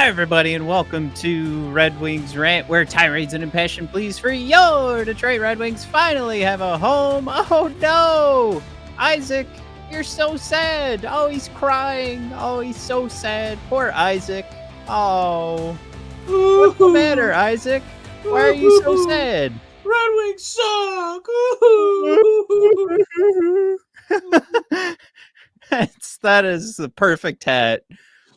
Hi, everybody, and welcome to Red Wings Rant, where tirades and impassioned pleas for your Detroit Red Wings finally have a home. Oh, no! Isaac, you're so sad. Oh, he's crying. Oh, he's so sad. Poor Isaac. Oh. What's the matter, Isaac? Why are you so sad? Red Wings suck. That is the perfect hat,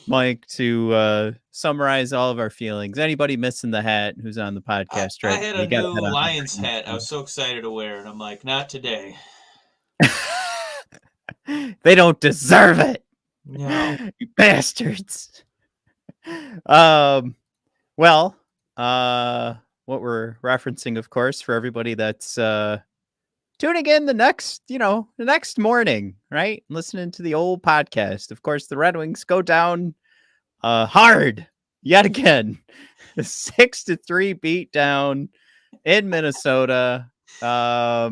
Mike, to summarize all of our feelings. Anybody missing the hat who's on the podcast, I right? had a new Lions hat. I was so excited to wear it. I'm like, not today. They don't deserve it. No. You bastards. Well, what we're referencing, of course, for everybody that's tuning in the next morning, right? Listening to the old podcast. Of course, the Red Wings go down hard yet again. 6-3 beat down in Minnesota. I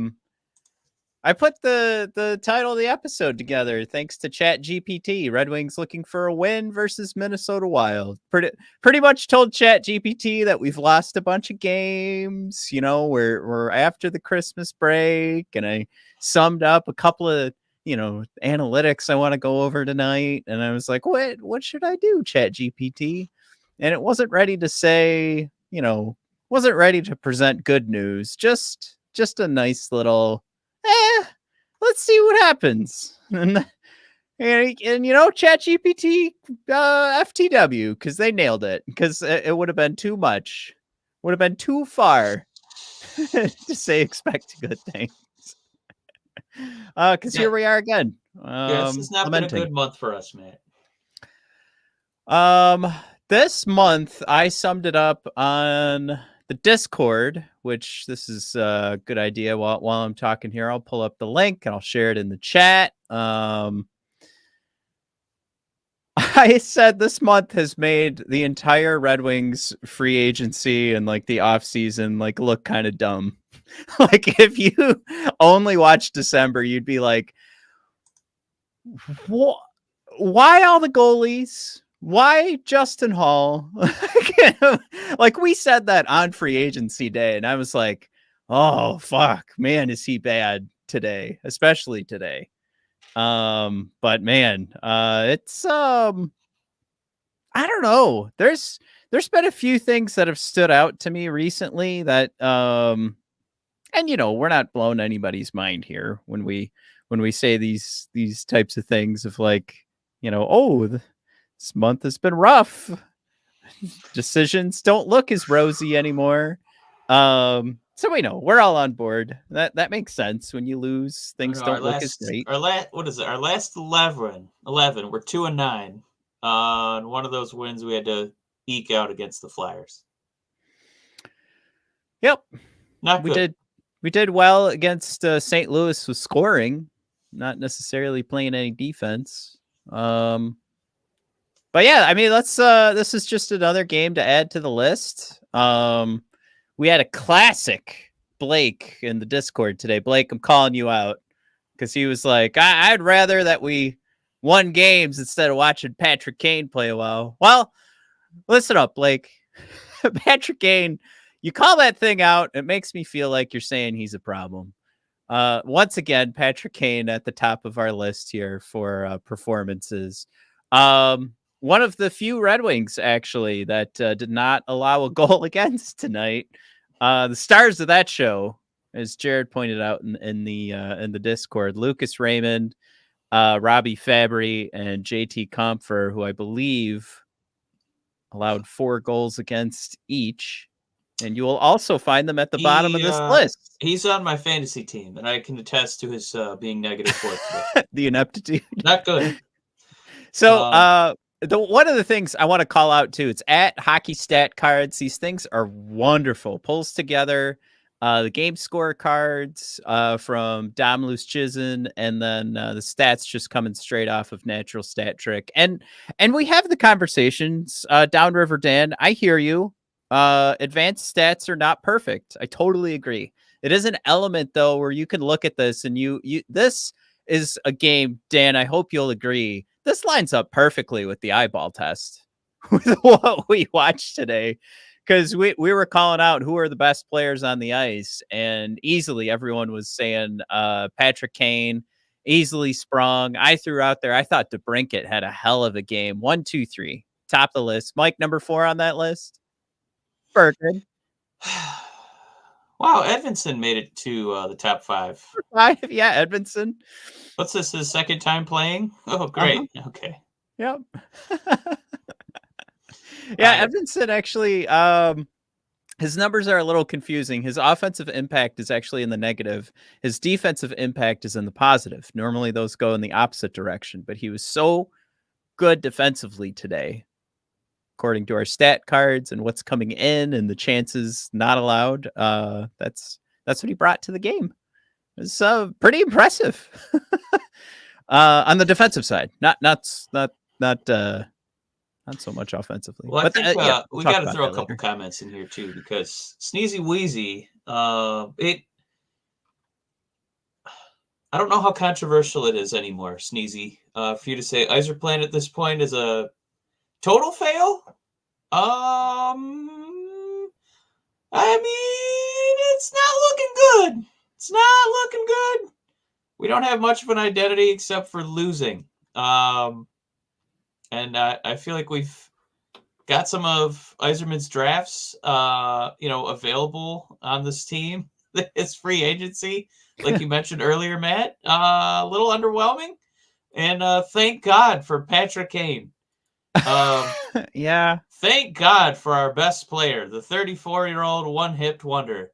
put the title of the episode together thanks to ChatGPT. Red Wings looking for a win versus Minnesota Wild. Pretty much told ChatGPT that we've lost a bunch of games. You know, we're after the Christmas break, and I summed up a couple of analytics I want to go over tonight. And I was like, what should I do, ChatGPT? And it wasn't ready to say, wasn't ready to present good news. Just a nice little. Let's see what happens. And ChatGPT, FTW, because they nailed it. Because it would have been too much. Would have been too far to say expect good things. Because here we are again. This has not been a good month for us, Matt. This month I summed it up on the Discord, which this is a good idea. While I'm talking here, I'll pull up the link and I'll share it in the chat. I said this month has made the entire Red Wings free agency and like the off season look kind of dumb. Like if you only watch December, you'd be like, why all the goalies? Why Justin Hall? Like we said that on free agency day, and I was like, oh fuck, man, is he bad today, especially today. But man, it's I don't know. There's been a few things that have stood out to me recently that and we're not blowing anybody's mind here when we say these types of things of like, this month has been rough. Decisions don't look as rosy anymore. So we know we're all on board. That makes sense. When you lose, things don't look as great. Our last 11, we're 2-9. On one of those wins we had to eke out against the Flyers. Yep. Not good. We did well against St. Louis with scoring, not necessarily playing any defense. But yeah, I mean, let's this is just another game to add to the list. We had a classic Blake in the Discord today. Blake, I'm calling you out because he was like, I'd rather that we won games instead of watching Patrick Kane play a while. Well, listen up, Blake. Patrick Kane, you call that thing out, it makes me feel like you're saying he's a problem. Once again, Patrick Kane at the top of our list here for performances. One of the few Red Wings, actually, that did not allow a goal against tonight. The stars of that show, as Jared pointed out in the Discord, Lucas Raymond, Robbie Fabry, and JT Compher, who I believe allowed 4 goals against each. And you will also find them at the bottom of this list. He's on my fantasy team, and I can attest to his being negative for it. The ineptitude. Not good. So, one of the things I want to call out too, it's at Hockey Stat Cards. These things are wonderful. Pulls together the game score cards from Dom Luszczyzn, and then the stats just coming straight off of Natural Stat Trick. And we have the conversations downriver Dan. I hear you. Advanced stats are not perfect. I totally agree. It is an element though where you can look at this and you this is a game, Dan, I hope you'll agree. This lines up perfectly with the eyeball test. with what we watched today, because we were calling out who are the best players on the ice, and easily everyone was saying Patrick Kane, easily sprung. I threw out there, I thought DeBrincat had a hell of a game. 1, 2, 3, top of the list. Mike, number 4 on that list? Bergen. Wow, Edvinsson made it to the top 5. 5, yeah, Edvinsson. What's this, his second time playing? Oh, great. Okay. Yep. Yeah, Edvinsson actually, his numbers are a little confusing. His offensive impact is actually in the negative. His defensive impact is in the positive. Normally those go in the opposite direction, but he was so good defensively today, according to our stat cards and what's coming in and the chances not allowed. That's what he brought to the game. It was pretty impressive on the defensive side. Not so much offensively. Well, I think we got to throw a couple later. comments in here too, because Sneezy Wheezy, I don't know how controversial it is anymore, Sneezy, for you to say Yzerplan at this point is a total fail. I mean, it's not looking good. It's not looking good. We don't have much of an identity except for losing. And I feel like we've got some of Yzerman's drafts, available on this team. It's free agency, like you mentioned earlier, Matt. A little underwhelming. And thank God for Patrick Kane. Yeah. Thank God for our best player, the 34-year-old one-hipped wonder.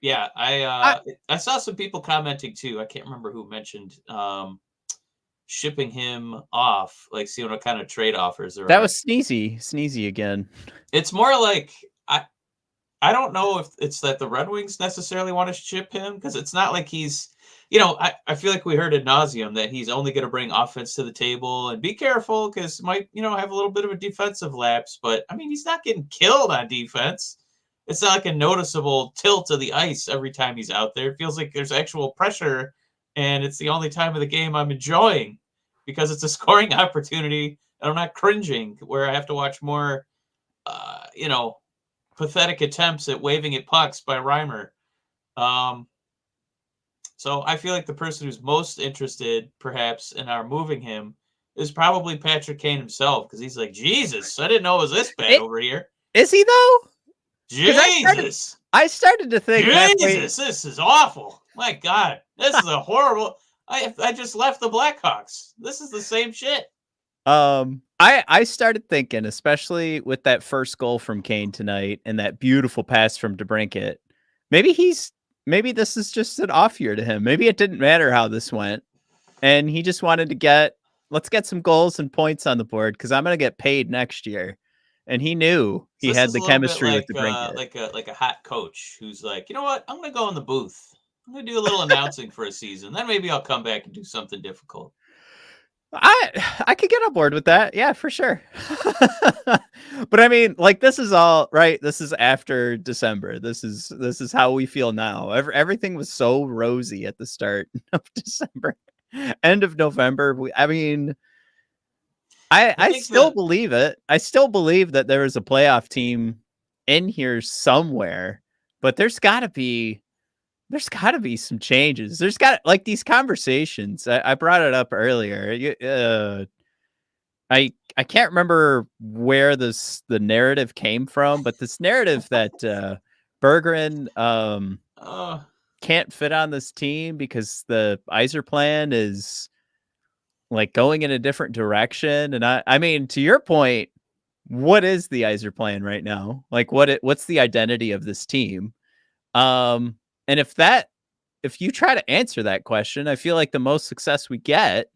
Yeah, I saw some people commenting too. I can't remember who mentioned shipping him off, like seeing what kind of trade offers there are. That was Sneezy again. It's more like I don't know if it's that the Red Wings necessarily want to ship him, because it's not like he's, I feel like we heard ad nauseum that he's only going to bring offense to the table, and be careful because might, have a little bit of a defensive lapse. But I mean, he's not getting killed on defense. It's not like a noticeable tilt of the ice every time he's out there. It feels like there's actual pressure, and it's the only time of the game I'm enjoying because it's a scoring opportunity, and I'm not cringing where I have to watch more, pathetic attempts at waving at pucks by Reimer. So I feel like the person who's most interested, perhaps, in our moving him is probably Patrick Kane himself, because he's like, Jesus, I didn't know it was this bad over here. Is he, though? Jesus. I started to think, Jesus, this is awful. My God, this is a horrible. I just left the Blackhawks. This is the same shit. I started thinking, especially with that first goal from Kane tonight and that beautiful pass from DeBrincat, maybe this is just an off year to him. Maybe it didn't matter how this went, and he just wanted to let's get some goals and points on the board because I'm going to get paid next year. And he knew he had the chemistry with DeBrincat. Like a hot coach who's like, you know what? I'm going to go in the booth. I'm going to do a little announcing for a season. Then maybe I'll come back and do something difficult. I could get on board with that. Yeah, for sure. But I mean, like, this is all right. This is after December. This is how we feel now. Everything was so rosy at the start of December, end of November. I still believe it. I still believe that there is a playoff team in here somewhere, but there's got to be some changes. There's got like these conversations. I brought it up earlier. I can't remember where the narrative came from, but this narrative that Berggren can't fit on this team because the Yzerplan is like going in a different direction. And I mean, to your point, what is the Yzerplan right now? Like what's the identity of this team? And if you try to answer that question, I feel like the most success we get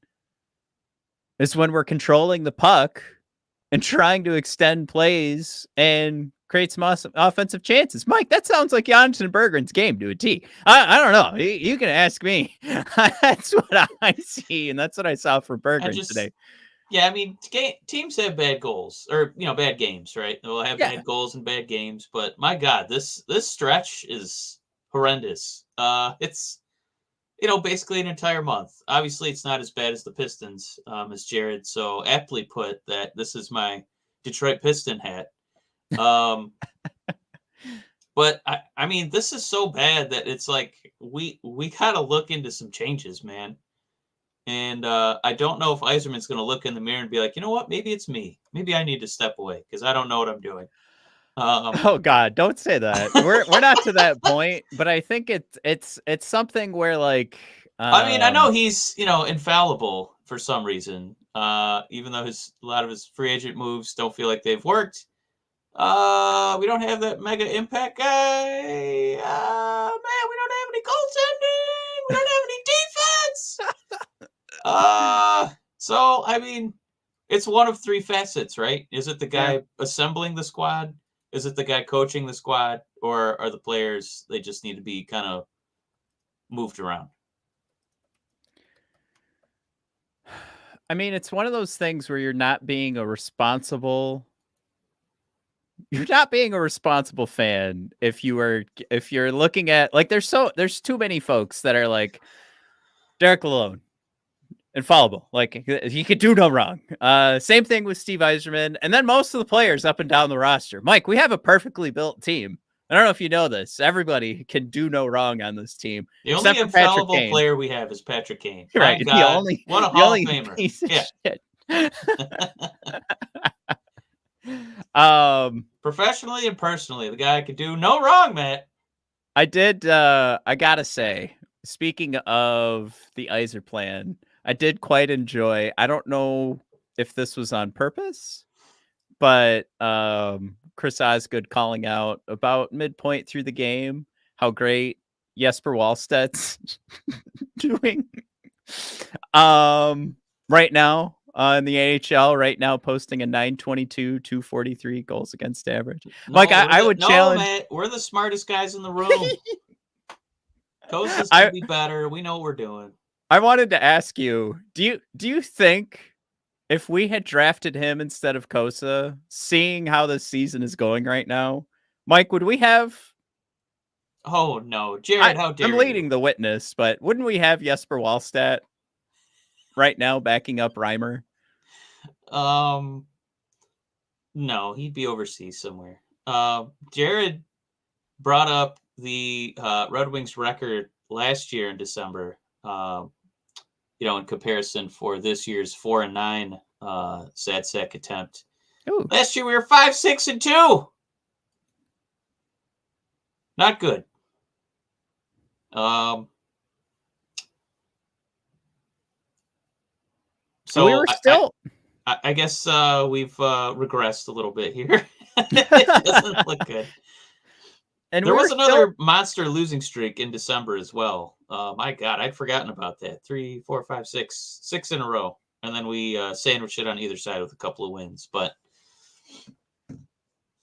is when we're controlling the puck and trying to extend plays and create some offensive chances. Mike, that sounds like Jonathan Berggren's game to a T. I don't know. You can ask me. That's what I see, and that's what I saw for Berggren today. Yeah, I mean, teams have bad goals or bad games, right? They'll have bad goals and bad games, but my God, this stretch is horrendous. It's basically an entire month. Obviously, it's not as bad as the Pistons, as Jared so aptly put that this is my Detroit Piston hat. But I mean, this is so bad that it's like we gotta look into some changes, man. And I don't know if Yzerman's going to look in the mirror and be like, you know what, maybe it's me. Maybe I need to step away because I don't know what I'm doing. Oh God, don't say that. We're not to that point, but I think it's something where like I mean, I know he's infallible for some reason. Even though a lot of his free agent moves don't feel like they've worked. We don't have that mega impact guy. Man, we don't have any goaltending. We don't have any defense. So I mean, it's one of three facets, right? Is it the guy assembling the squad? Is it the guy coaching the squad? Or are the players, they just need to be kind of moved around? I mean, it's one of those things where you're not being a responsible fan if you're looking at like there's too many folks that are like Derek Lalonde, infallible. Like he could do no wrong. Same thing with Steve Yzerman, and then most of the players up and down the roster. Mike, we have a perfectly built team. I don't know if you know this. Everybody can do no wrong on this team. The only infallible player we have is Patrick Kane. Right. What a Hall of Famer. Piece of shit. Professionally and personally, the guy could do no wrong, Matt. I gotta say, speaking of the Yzer plan, I did quite enjoy. I don't know if this was on purpose, but Chris Osgood calling out about midpoint through the game how great Jesper Wallstedt's doing right now in the AHL right now, posting a 922, 243 goals against average. No, Mike, I would challenge. Matt, we're the smartest guys in the room. Costa's gonna be better. We know what we're doing. I wanted to ask you, do you think if we had drafted him instead of Kosa, seeing how this season is going right now, Mike, would we have? Oh no, Jared, how dare you? I'm leading the witness, but wouldn't we have Jesper Wallstedt right now backing up Reimer? No, he'd be overseas somewhere. Jared brought up the Red Wings record last year in December. In comparison for this year's 4-9 sad sack attempt. Ooh. Last year we were 5-6-2. Not good. So we were still. I guess we've regressed a little bit here. It doesn't look good. And there was another monster losing streak in December as well. My God, I'd forgotten about that. 3, 4, 5, 6 in a row. And then we sandwiched it on either side with a couple of wins. But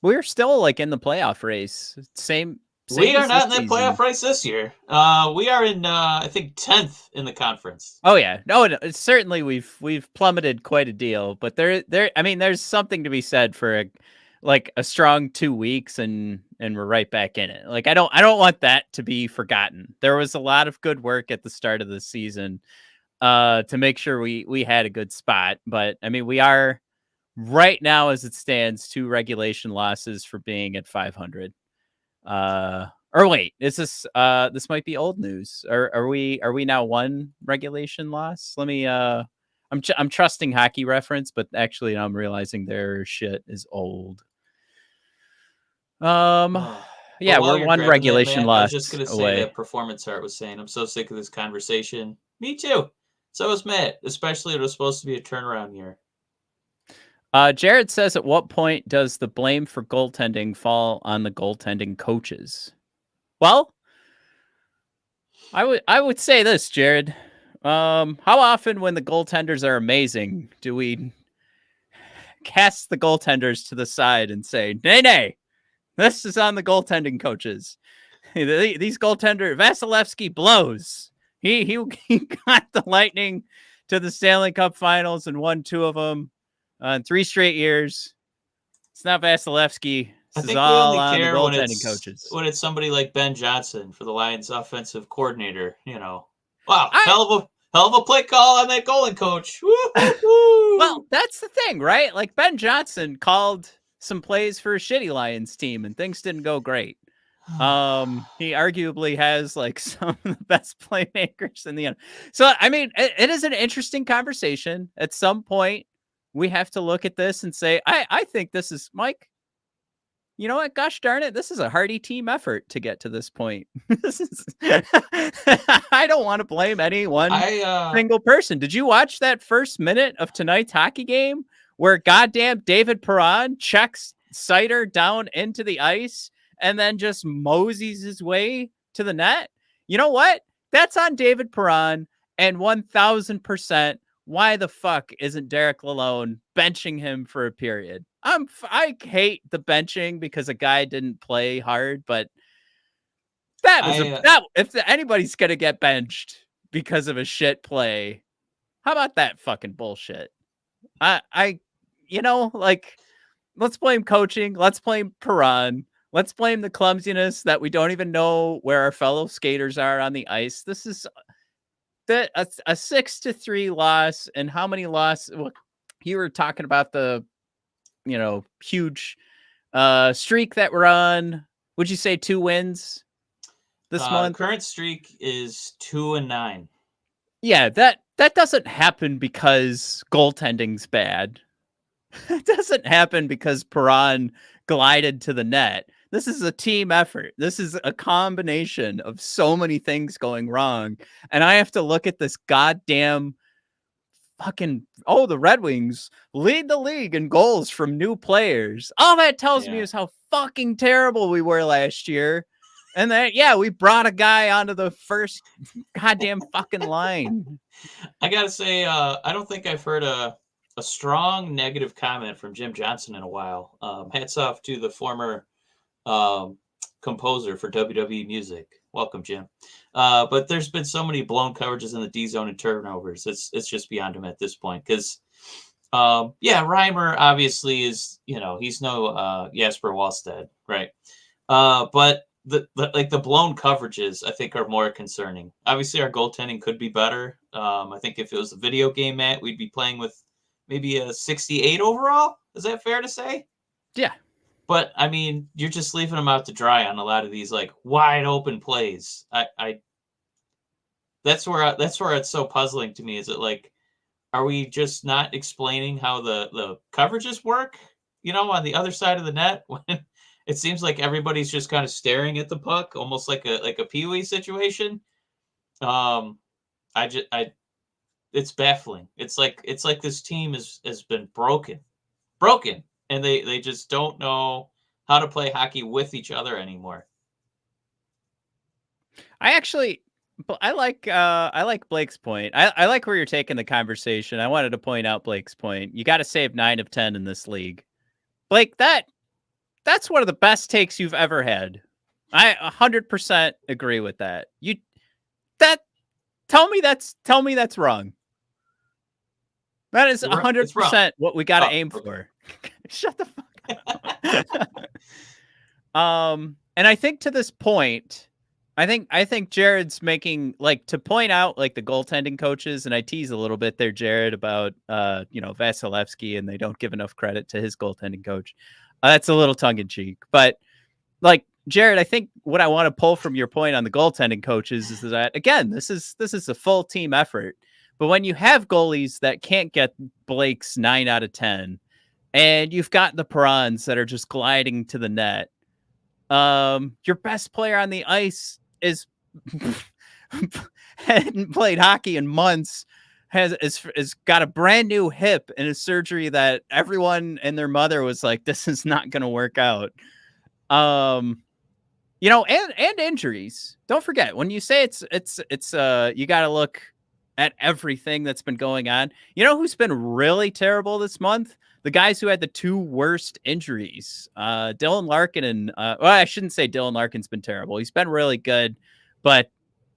we're still like in the playoff race. Same we are not in the playoff race this year. We are in, I think, 10th in the conference. Oh yeah, no, certainly we've plummeted quite a deal. But I mean, there's something to be said for a strong 2 weeks and we're right back in it. Like I don't want that to be forgotten. There was a lot of good work at the start of the season to make sure we had a good spot. But I mean, we are right now as it stands 2 regulation losses for being at 500. Or wait, is this might be old news. Are we now 1 regulation loss? Let me I'm trusting Hockey Reference, but actually I'm realizing their shit is old. Yeah, we're 1 regulation loss. I was just gonna say that Performance Art was saying, I'm so sick of this conversation. Me too. So is Matt, especially it was supposed to be a turnaround year. Jared says, at what point does the blame for goaltending fall on the goaltending coaches? Well, I would say this, Jared. How often when the goaltenders are amazing do we cast the goaltenders to the side and say, nay, this is on the goaltending coaches. These goaltender Vasilevsky blows. He got the Lightning to the Stanley Cup Finals and won 2 of them in 3 straight years. It's not Vasilevsky. This is all on the goaltending coaches. When it's somebody like Ben Johnson for the Lions offensive coordinator, Wow, hell of a play call on that goalie coach. Woo-hoo-hoo. Well, that's the thing, right? Like Ben Johnson called some plays for a shitty Lions team, and things didn't go great. He arguably has like some of the best playmakers in the end. So, I mean, it is an interesting conversation. At some point, we have to look at this and say, I think this is, Mike, you know what? Gosh darn it. This is a hearty team effort to get to this point. This is, I don't want to blame any one single person. Did you watch that first minute of tonight's hockey game where goddamn David Perron checks Sider down into the ice and then just moseys his way to the net? You know what? That's on David Perron, and 1000%. Why the fuck isn't Derek Lalonde benching him for a period? I hate the benching because a guy didn't play hard, but that was if anybody's gonna get benched because of a shit play, how about that fucking bullshit? Like, let's blame coaching, let's blame Perron, let's blame the clumsiness that we don't even know where our fellow skaters are on the ice. This is a 6-3 loss, and how many losses? Well, you were talking about the huge streak that we're on. Would you say 2 wins this month? Current streak is 2-9. Yeah, that doesn't happen because goaltending's bad. It doesn't happen because Perron glided to the net. This is a team effort. This is a combination of so many things going wrong. And I have to look at this goddamn fucking, the Red Wings lead the league in goals from new players. All that tells me is how fucking terrible we were last year. And then, we brought a guy onto the first goddamn fucking line. I gotta say, I don't think I've heard a strong negative comment from Jim Johnson in a while. Hats off to the former composer for WWE music. Welcome, Jim. But there's been so many blown coverages in the D zone and turnovers. It's just beyond him at this point. Because, Reimer obviously is, he's no Jasper Wallstedt, right? But the blown coverages, I think, are more concerning. Obviously, our goaltending could be better. I think if it was a video game, Matt, we'd be playing with maybe a 68 overall. Is that fair to say? Yeah. But I mean, you're just leaving them out to dry on a lot of these like wide open plays. That's where it's so puzzling to me. Is it like, are we just not explaining how the coverages work? On the other side of the net, when it seems like everybody's just kind of staring at the puck, almost like a Pee-wee situation. It's baffling. It's like this team has been broken, and they just don't know how to play hockey with each other anymore. I like Blake's point. I like where you're taking the conversation. I wanted to point out Blake's point. You got to save 9 of 10 in this league. Blake, that's one of the best takes you've ever had. I 100% agree with that. Tell me that's wrong. That is 100% what we got to aim for. Shut the fuck up. And I think to this point, I think Jared's making, like, to point out like the goaltending coaches, and I tease a little bit there, Jared, about Vasilevsky, and they don't give enough credit to his goaltending coach. That's a little tongue in cheek, but like, Jared, I think what I want to pull from your point on the goaltending coaches is that, again, this is a full team effort. But when you have goalies that can't get Blake's 9 out of 10, and you've got the Perrons that are just gliding to the net, your best player on the ice is hadn't played hockey in months, has got a brand new hip and a surgery that everyone and their mother was like, this is not going to work out. And injuries. Don't forget, when you say it's you got to look at everything that's been going on. You know who's been really terrible this month? The guys who had the 2 worst injuries. Dylan Larkin and I shouldn't say Dylan Larkin's been terrible. He's been really good, but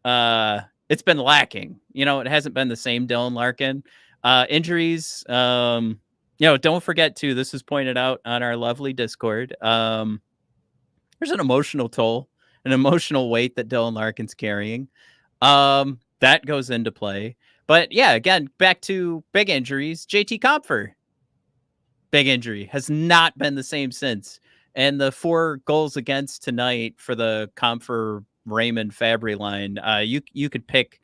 it's been lacking. It hasn't been the same Dylan Larkin. Injuries. Don't forget too, this is pointed out on our lovely Discord. There's an emotional toll, an emotional weight that Dylan Larkin's carrying. The that goes into play. But yeah, again, back to big injuries. JT Compher, big injury, has not been the same since. And the 4 goals against tonight for the Compher Raymond Fabry line, you could pick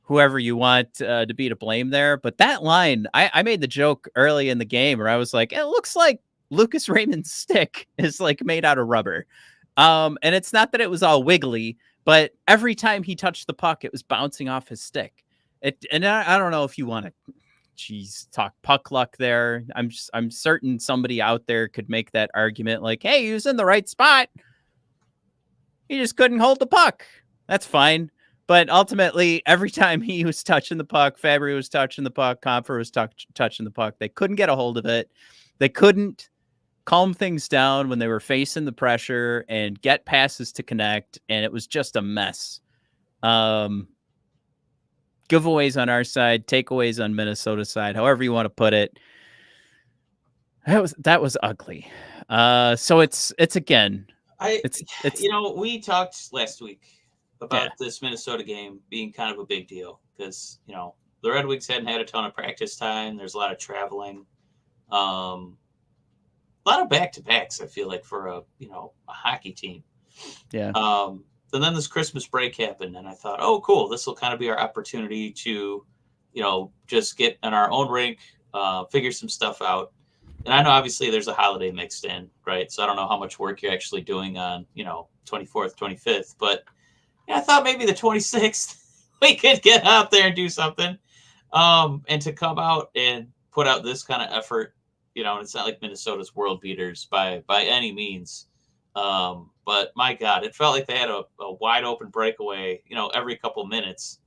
whoever you want to be to blame there. But that line, I made the joke early in the game where I was like, it looks like Lucas Raymond's stick is like made out of rubber. And it's not that it was all wiggly, but every time he touched the puck, it was bouncing off his stick. And I don't know if you want to, talk puck luck there. I'm certain somebody out there could make that argument like, hey, he was in the right spot. He just couldn't hold the puck. That's fine. But ultimately, every time he was touching the puck, Fabry was touching the puck, Compher was touching the puck, they couldn't get a hold of it. They couldn't calm things down when they were facing the pressure and get passes to connect, and it was just a mess. Giveaways on our side, takeaways on Minnesota's side, however you want to put it. That was ugly. So it's again, it's we talked last week about this Minnesota game being kind of a big deal because, the Red Wings hadn't had a ton of practice time. There's a lot of traveling. A lot of back-to-backs, I feel like, for a hockey team. Yeah. And then this Christmas break happened, and I thought, oh, cool, this will kind of be our opportunity to, just get in our own rink, figure some stuff out. And I know obviously there's a holiday mixed in, right? So I don't know how much work you're actually doing on, 24th, 25th, but I thought maybe the 26th we could get out there and do something. And to come out and put out this kind of effort, and it's not like Minnesota's world beaters by any means. But my God, it felt like they had a wide open breakaway, every couple minutes.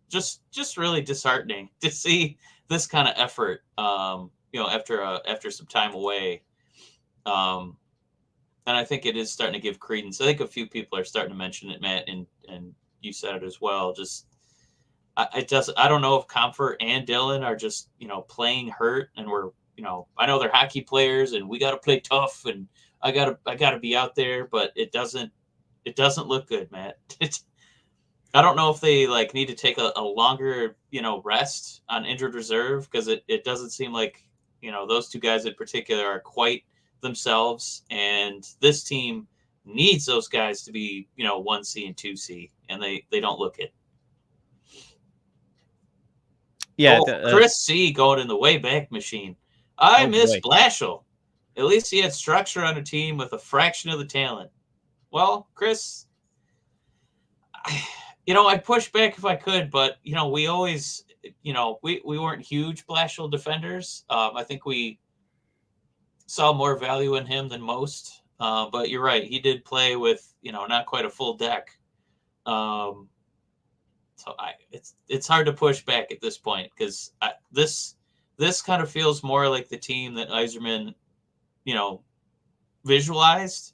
Just really disheartening to see this kind of effort, after some time away. And I think it is starting to give credence. I think a few people are starting to mention it, Matt, and you said it as well. Just I don't know if Compher and Dylan are just playing hurt, and we're I know they're hockey players, and we got to play tough, and I gotta be out there, but it doesn't look good, Matt. I don't know if they need to take a longer rest on injured reserve, because it doesn't seem like those two guys in particular are quite themselves, and this team needs those guys to be 1C and 2C, and they don't look it. Yeah, Chris C going in the way back machine. I miss Blashill. At least he had structure on a team with a fraction of the talent. Well, Chris, I'd push back if I could, but we always we weren't huge Blashill defenders. I think we saw more value in him than most. But you're right, he did play with not quite a full deck. So it's hard to push back at this point, because this kind of feels more like the team that Yzerman visualized.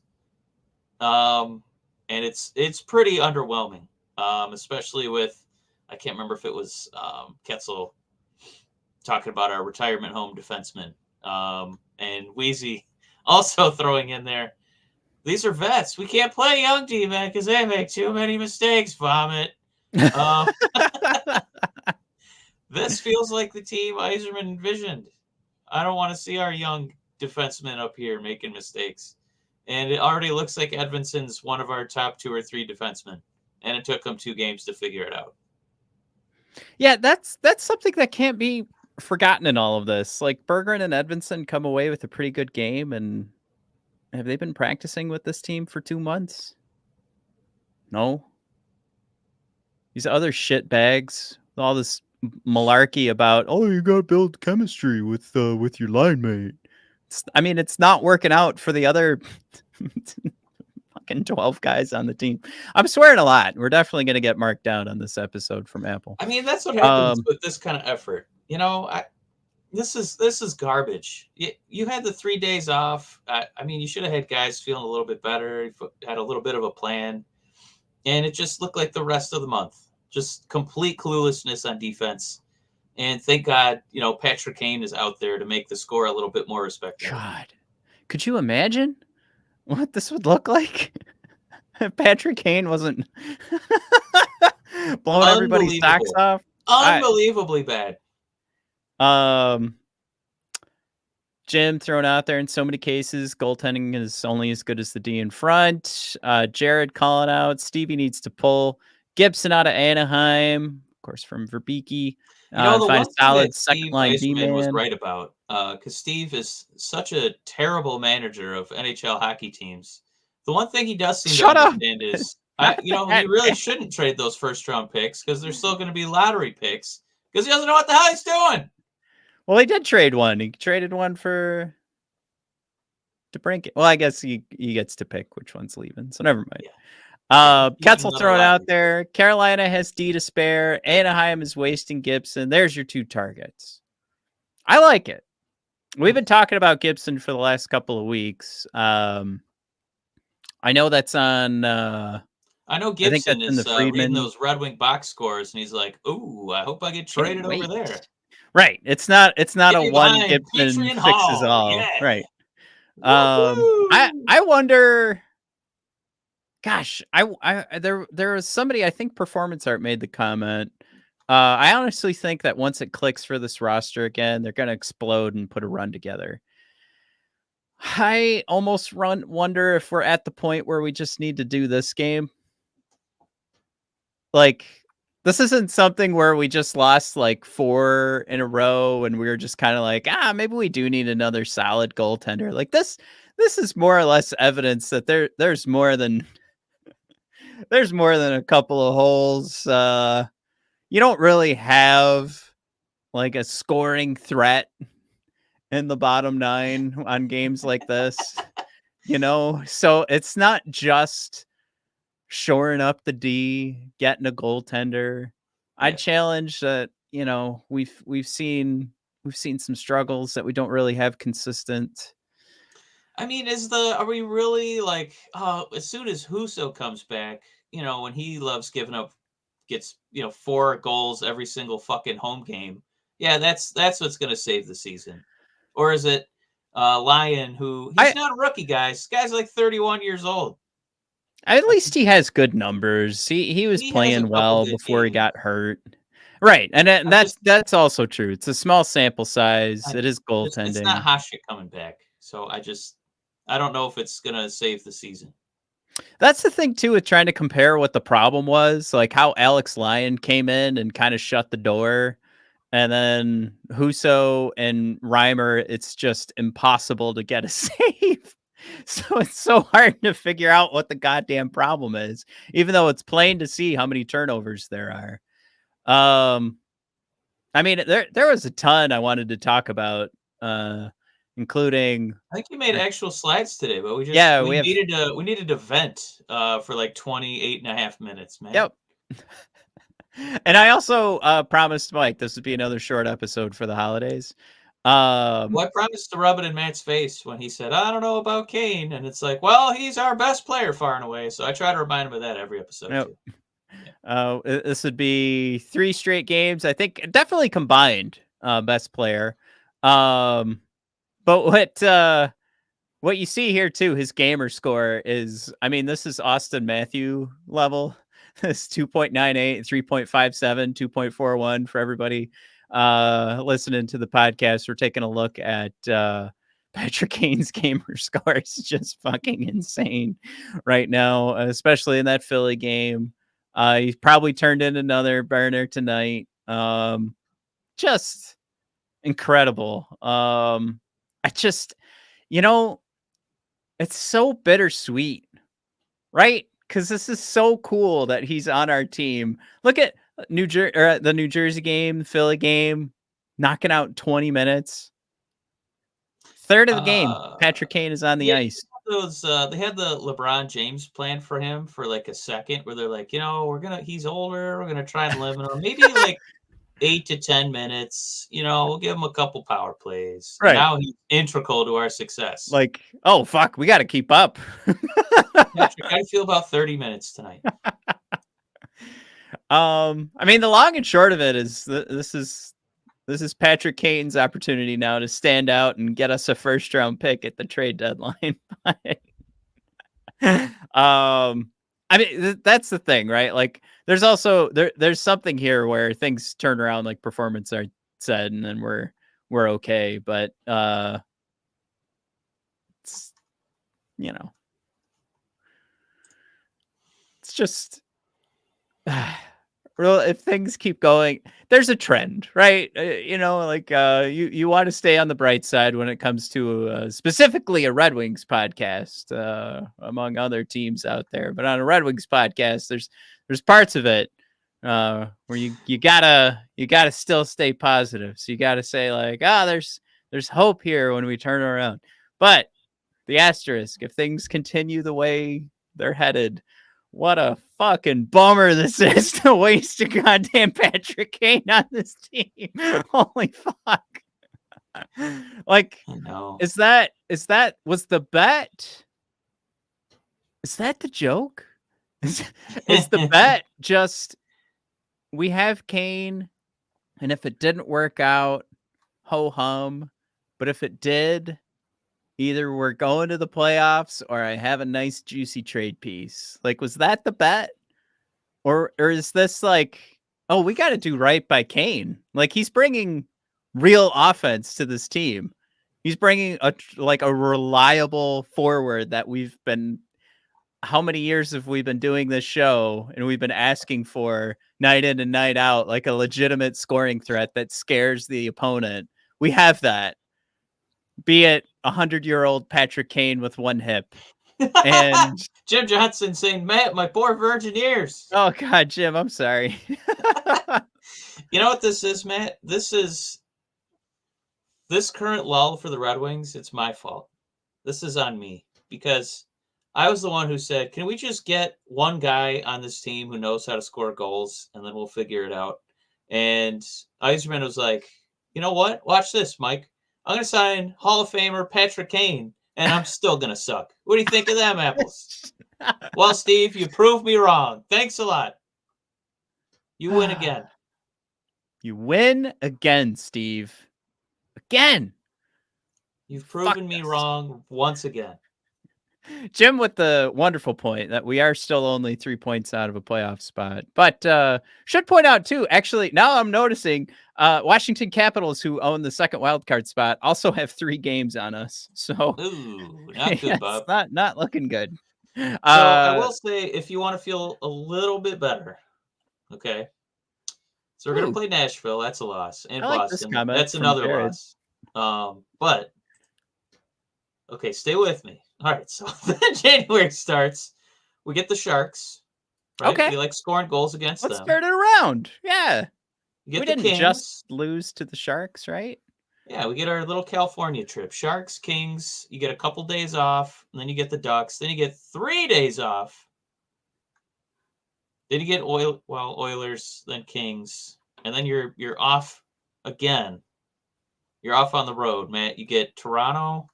And it's pretty underwhelming, especially with, I can't remember if it was Ketzel talking about our retirement home defenseman, and Wheezy also throwing in there, these are vets. We can't play young D-men because they make too many mistakes. Vomit. This feels like the team Yzerman envisioned. I don't want to see our young defensemen up here making mistakes. And it already looks like Edvinson's one of our top 2 or 3 defensemen. And it took him 2 games to figure it out. Yeah, that's something that can't be forgotten in all of this. Like, Berggren and Edvinsson come away with a pretty good game, and have they been practicing with this team for 2 months? No. These other shit bags, all this malarkey about, oh, you got to build chemistry with your line mate. It's not working out for the other fucking 12 guys on the team. I'm swearing a lot. We're definitely going to get marked down on this episode from Apple. That's what happens with this kind of effort. This is garbage. You had the 3 days off. You should have had guys feeling a little bit better, had a little bit of a plan, and it just looked like the rest of the month. Just complete cluelessness on defense. And thank God, Patrick Kane is out there to make the score a little bit more respectable. God, could you imagine what this would look like if Patrick Kane wasn't blowing everybody's socks off. Unbelievably bad. Jim thrown out there in so many cases. Goaltending is only as good as the D in front. Jared calling out. Stevie needs to pull Gibson out of Anaheim, of course, from Verbeke. You know, the Find one a thing solid that second Steve line D Eisman was man. right about, because Steve is such a terrible manager of NHL hockey teams. The one thing he does seem to Shut up. understand is, Not you know, he that really bad. shouldn't trade those first-round picks because they're still going to be lottery picks because he doesn't know what the hell he's doing. Well, he did trade one. He traded one for DeBrincat. Well, I guess he gets to pick which one's leaving, so never mind. Yeah, he's Ketzel another thrown out lottery. there. Carolina has D to spare. Anaheim is wasting Gibson. There's your two targets. I like it. We've been talking about Gibson for the last couple of weeks. I know that's on. I know I think that's Gibson in the is reading Friedman. those Red Wing box scores, and he's like, "Ooh, I hope I get Can't traded over wait. there." Right. It's not Get a me one behind Gibson Petrie and fixes Hall. all. Yeah. Right. Woo-hoo! I wonder. Gosh, there was somebody, I think Performance Art made the comment. I honestly think that once it clicks for this roster again, they're gonna explode and put a run together. I almost wonder if we're at the point where we just need to do this game. Like, this isn't something where we just lost like 4 in a row and we were just kind of like, maybe we do need another solid goaltender. Like this is more or less evidence that there's more than a couple of holes. You don't really have like a scoring threat in the bottom 9 on games like this, So it's not just shoring up the D, getting a goaltender. I Yeah. challenge that, we've seen some struggles that we don't really have consistent. I mean, are we really like, as soon as Husso comes back, when he loves gets, 4 goals every single fucking home game. Yeah, that's what's going to save the season. Or is it Lyon, who he's not a rookie, guys. This guy's like 31 years old. At least he has good numbers. He was He has a playing couple well good before he games. got hurt. Right. And that's also true. It's a small sample size. It is It's not goaltending. Hasek coming back. So I don't know if it's going to save the season. That's the thing too with trying to compare what the problem was, like how Alex Lyon came in and kind of shut the door. And then Husso and Reimer, it's just impossible to get a save. So it's so hard to figure out what the goddamn problem is, even though it's plain to see how many turnovers there are. I mean, there was a ton I wanted to talk about, including. I think you made actual slides today, but we needed to vent for like 28.5 minutes, man. Yep. And I also promised Mike this would be another short episode for the holidays. Well, I promised to rub it in Matt's face when he said, "I don't know about Kane," and it's like, well, he's our best player far and away. So I try to remind him of that every episode Yep. too. This would be 3 straight games. I think definitely combined best player. But what you see here too, his gamer score is, I mean, this is Austin Matthew level. It's 2.98, 3.57, 2.41 for everybody listening to the podcast. We're taking a look at Patrick Kane's gamer score. It's just fucking insane right now, especially in that Philly game. He probably turned in another burner tonight. Just incredible. I just, it's so bittersweet, right? Because this is so cool that he's on our team. Look at the New Jersey game, the Philly game, knocking out 20 minutes. Third of the game, Patrick Kane is on the ice. They had the LeBron James plan for him for like a second, where they're like, he's older, we're gonna try and limit him, maybe like 8 to 10 minutes. We'll give him a couple power plays. Right. Now he's integral to our success. Like, oh fuck, we got to keep up. Patrick, how do you feel about 30 minutes tonight? I mean, the long and short of it is this is Patrick Kane's opportunity now to stand out and get us a first round pick at the trade deadline. I mean, that's the thing, right? Like, there's also there's something here where things turn around, like performance are said, and then we're okay. But it's, you know, it's just well, if things keep going, there's a trend, right? Like you want to stay on the bright side when it comes to specifically a Red Wings podcast, among other teams out there. But on a Red Wings podcast, there's parts of it where you gotta still stay positive. So you gotta say like, there's hope here when we turn around. But the asterisk, if things continue the way they're headed, what a fucking bummer this is to waste a goddamn Patrick Kane on this team. Holy fuck. Like, was the bet? Is that the joke? Is the bet just, we have Kane, and if it didn't work out, ho hum. But if it did, either we're going to the playoffs or I have a nice juicy trade piece. Like, was that the bet? Or is this like, oh, we got to do right by Kane? Like, he's bringing real offense to this team. He's bringing a reliable forward that we've been, how many years have we been doing this show and we've been asking for night in and night out, like a legitimate scoring threat that scares the opponent. We have that. Be it 100-year-old Patrick Kane with one hip. And Jim Johnson saying, Matt, my poor virgin ears. Oh God, Jim, I'm sorry. You know what this is, Matt? This current lull for the Red Wings, it's my fault. This is on me because I was the one who said, can we just get one guy on this team who knows how to score goals and then we'll figure it out? And Yzerman was like, you know what? Watch this, Mike. I'm going to sign Hall of Famer Patrick Kane, and I'm still going to suck. What do you think of them apples? Well, Steve, you proved me wrong. Thanks a lot. You win again. You win again, Steve. Again. You've proven me wrong once again. Jim with the wonderful point that we are still only 3 points out of a playoff spot. But should point out, too, actually, now I'm noticing Washington Capitals, who own the second wildcard spot, also have 3 games on us. So, ooh, not good, Bob. It's not looking good. So I will say, if you want to feel a little bit better, okay? So we're going to play Nashville. That's a loss. And Boston. That's another loss. But, okay, stay with me. All right, so then January starts. We get the Sharks. Right? Okay. We like scoring goals against them. Let's turn it around. Yeah. We didn't Kings. Just lose to the Sharks, right? Yeah, we get our little California trip. Sharks, Kings. You get a couple days off, and then you get the Ducks. Then you get 3 days off. Then you get Oilers, then Kings, and then you're off again. You're off on the road, Matt. You get Toronto,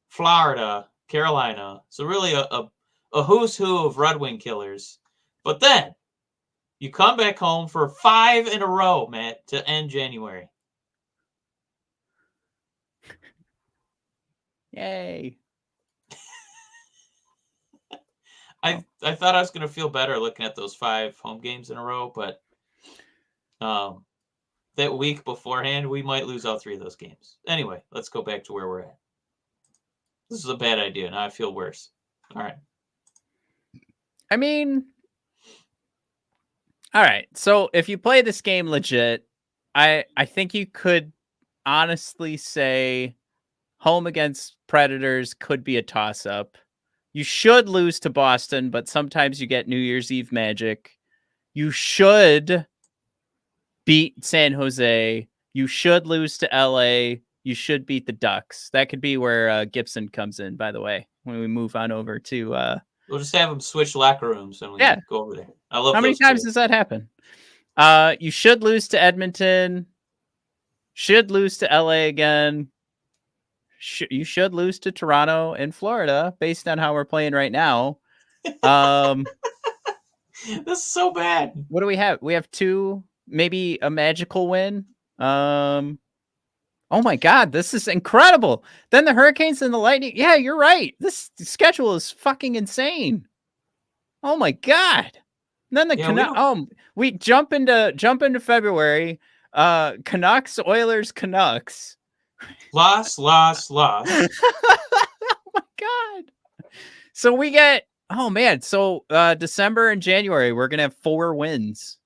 Florida, Carolina. So really a who's who of Red Wing killers. But then you come back home for 5 in a row, Matt, to end January. Yay. I thought I was going to feel better looking at those 5 home games in a row, but that week beforehand, we might lose all 3 of those games. Anyway, let's go back to where we're at. This is a bad idea. Now I feel worse. All right. I mean, all right. So if you play this game legit, I think you could honestly say home against Predators could be a toss-up. You should lose to Boston, but sometimes you get New Year's Eve magic. You should beat San Jose. You should lose to LA. You should beat the Ducks. That could be where Gibson comes in, by the way, when we move on over to... We'll just have them switch locker rooms and we go over there. I love How many times does that happen? You should lose to Edmonton. Should lose to LA again. You should lose to Toronto and Florida based on how we're playing right now. This is so bad. What do we have? We have 2, maybe a magical win. Oh my God, this is incredible. Then the Hurricanes and the Lightning. Yeah, you're right. This schedule is fucking insane. Oh my God. And then the Yeah, we Canucks. don't. Oh, we jump into February. Canucks, Oilers, Canucks. Loss. Oh my God. So we get. Oh man. So December and January, we're gonna have 4 wins.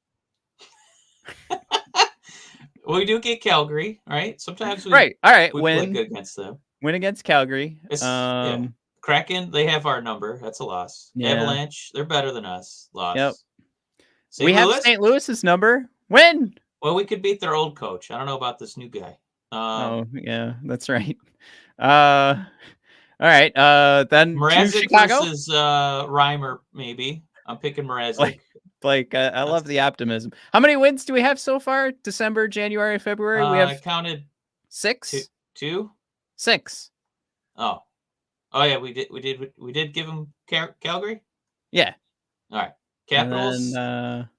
We do get Calgary, right? Sometimes Right. All right. we play good against them. Win against Calgary. Yeah. Kraken, they have our number. That's a loss. Yeah. Avalanche, they're better than us. Yep. Loss. We St. have Louis, St. Louis's number. Win. well, we could beat their old coach. I don't know about this new guy. Oh yeah, that's right. All right. Then to Mrazek Chicago. versus Reimer, maybe. I'm picking Mrazek. Blake, I love the optimism. How many wins do we have so far? December, January, February. We I have counted 6. two. 6. Oh, yeah, we did give him Calgary. Yeah. All right, Capitals. And then,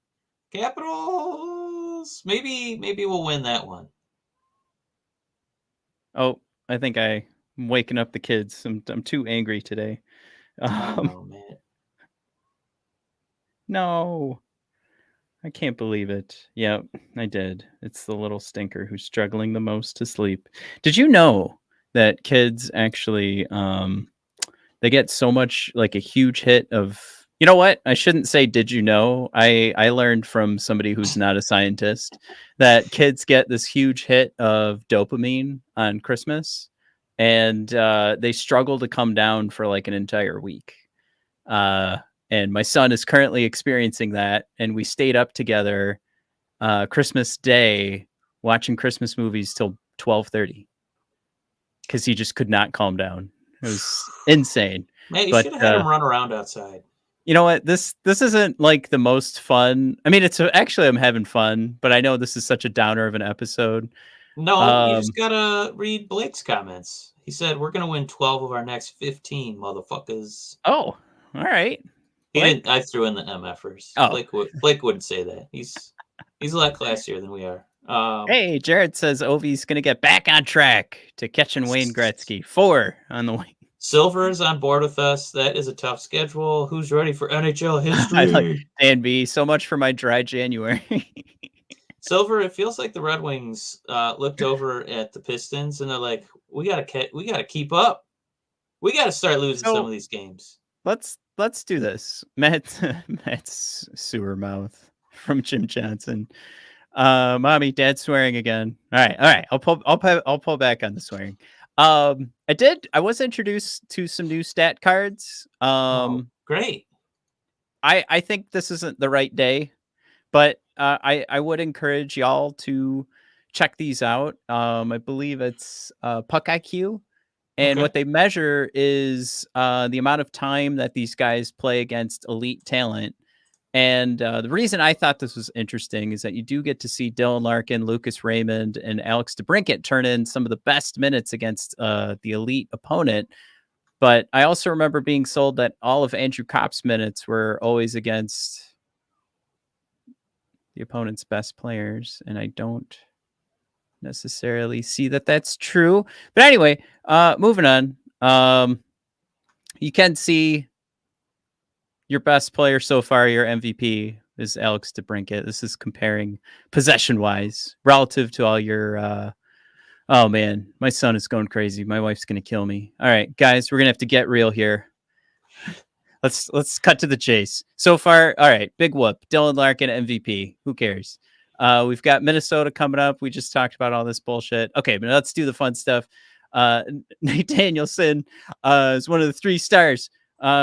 Capitals. Maybe we'll win that one. oh, I think I'm waking up the kids. I'm too angry today. Oh no, man. No. I can't believe it. Yeah, I did. It's the little stinker who's struggling the most to sleep. Did you know that kids actually they get so much, like, a huge hit of, you know what? I shouldn't say did you know? I learned from somebody who's not a scientist that kids get this huge hit of dopamine on Christmas, and they struggle to come down for like an entire week. And my son is currently experiencing that, and we stayed up together Christmas Day watching Christmas movies till 12:30 because he just could not calm down. It was insane. Man, you But should have had him run around outside. you know what? This isn't like the most fun. I mean, actually I'm having fun, but I know this is such a downer of an episode. No, you just gotta read Blake's comments. He said we're gonna win 12 of our next 15, motherfuckers. Oh, all right. He didn't. I threw in the MFers. Oh. Blake wouldn't say that. He's a lot classier than we are. Hey, Jared says Ovi's going to get back on track to catching Wayne Gretzky. 4 on the wing. Silver is on board with us. That is a tough schedule. Who's ready for NHL history? I like Dan B. So much for my dry January. Silver, it feels like the Red Wings looked over at the Pistons and they're like, we gotta keep up. We gotta start losing some of these games. Let's do this. Matt's sewer mouth from Jim Johnson. Mommy, Dad's swearing again. All right. I'll pull back on the swearing. I was introduced to some new stat cards. Great. I think this isn't the right day, but I would encourage y'all to check these out. I believe it's Puck IQ. And what they measure is the amount of time that these guys play against elite talent. And the reason I thought this was interesting is that you do get to see Dylan Larkin, Lucas Raymond, and Alex DeBrincat turn in some of the best minutes against the elite opponent. But I also remember being sold that all of Andrew Kopp's minutes were always against the opponent's best players. And I don't necessarily see that that's true. But anyway, moving on. You can see your best player so far, your MVP, is Alex DeBrincat. This is comparing possession-wise relative to all your... oh, man. My son is going crazy. My wife's going to kill me. All right, guys, we're going to have to get real here. Let's cut to the chase. So far, all right, big whoop. Dylan Larkin, MVP. Who cares? We've got Minnesota coming up. We just talked about all this bullshit. Okay, but let's do the fun stuff. Nate Danielson is one of the 3 stars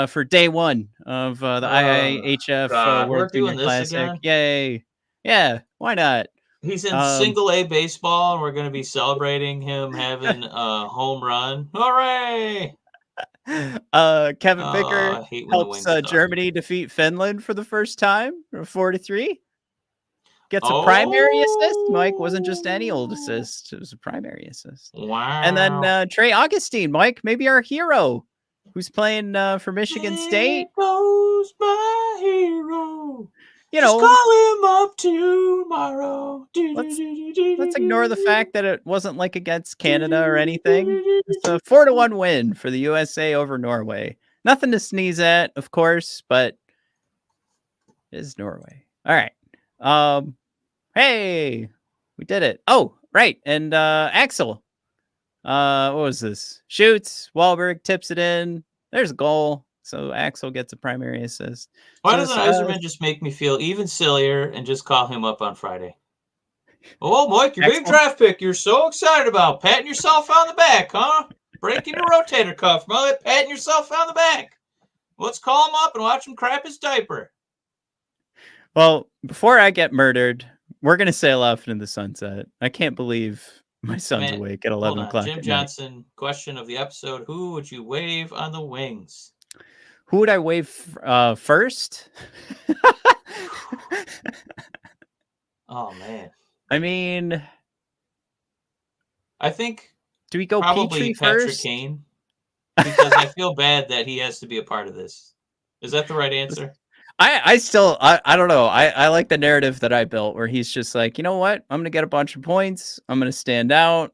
for day 1 of the IIHF World Junior Classic. Again? Yay. Yeah, why not? He's in single A baseball, and we're going to be celebrating him having a home run. Hooray! Kevin Picker helps Germany defeat Finland for the first time, 4-3. Gets a primary assist. Mike wasn't just any old assist; it was a primary assist. Wow! And then Trey Augustine, Mike, maybe our hero, who's playing for Michigan State. Goes my hero. You know, just call him up tomorrow. Let's ignore the fact that it wasn't like against Canada or anything. It's a 4-1 win for the USA over Norway. Nothing to sneeze at, of course, but It is Norway. All right. Hey, we did it. Oh, right. And Axel. What was this? Shoots. Wahlberg tips it in. There's a goal. So Axel gets a primary assist. Why So doesn't this, Iserman just make me feel even sillier and just call him up on Friday? Oh, Mike, your big Axel? draft pick you're so excited about. Patting yourself on the back, huh? Breaking your rotator cuff. Mother, patting yourself on the back. Let's call him up and watch him crap his diaper. Well, before I get murdered, we're going to sail off into the sunset. I can't believe my son's Man, awake at hold 11 on. o'clock Jim at night. Johnson, question of the episode. Who would you wave on the wings? Who would I wave first? Oh, man. I mean, I think do we go probably Petrie Patrick first? Kane, because I feel bad that he has to be a part of this. Is that the right answer? I still, I don't know. I like the narrative that I built where he's just like, you know what? I'm going to get a bunch of points. I'm going to stand out.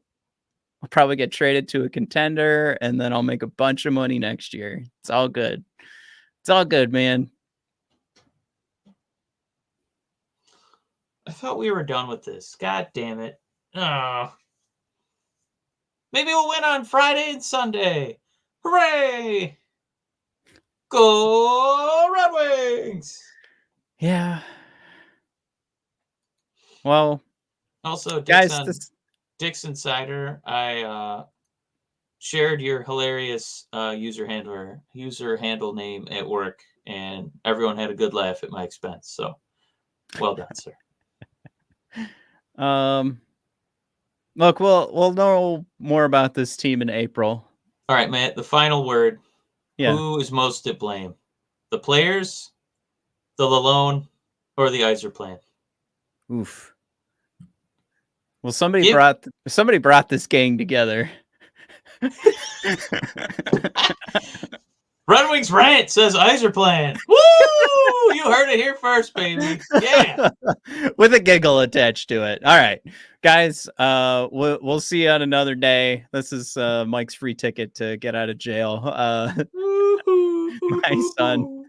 I'll probably get traded to a contender and then I'll make a bunch of money next year. It's all good. It's all good, man. I thought we were done with this. God damn it. Oh. Maybe we'll win on Friday and Sunday. Hooray! Go Red Wings! Yeah. Well, Also, guys, Dix Insider, I shared your hilarious user handle name at work, and everyone had a good laugh at my expense. So, well done, sir. Look, we'll know more about this team in April. All right, Matt, the final word. Yeah. Who is most to blame? The players, the Lalone, or the Iser plan? Oof. Well, somebody brought this gang together. Red Wings Rant says Iser plan. Woo! You heard it here first, baby. Yeah. With a giggle attached to it. All right, guys. We'll see you on another day. This is Mike's free ticket to get out of jail. My son.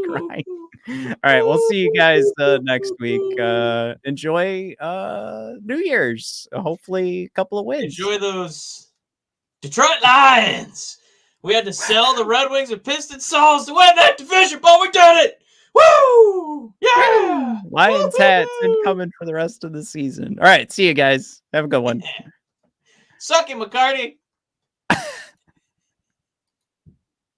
Crying. All right, we'll see you guys next week. Enjoy New Year's. Hopefully, a couple of wins. Enjoy those Detroit Lions. We had to sell the Red Wings and Piston Souls to win that division, but we did it. Woo! Yeah! Lions hats incoming for the rest of the season. All right, see you guys. Have a good one. Suck it, McCarty.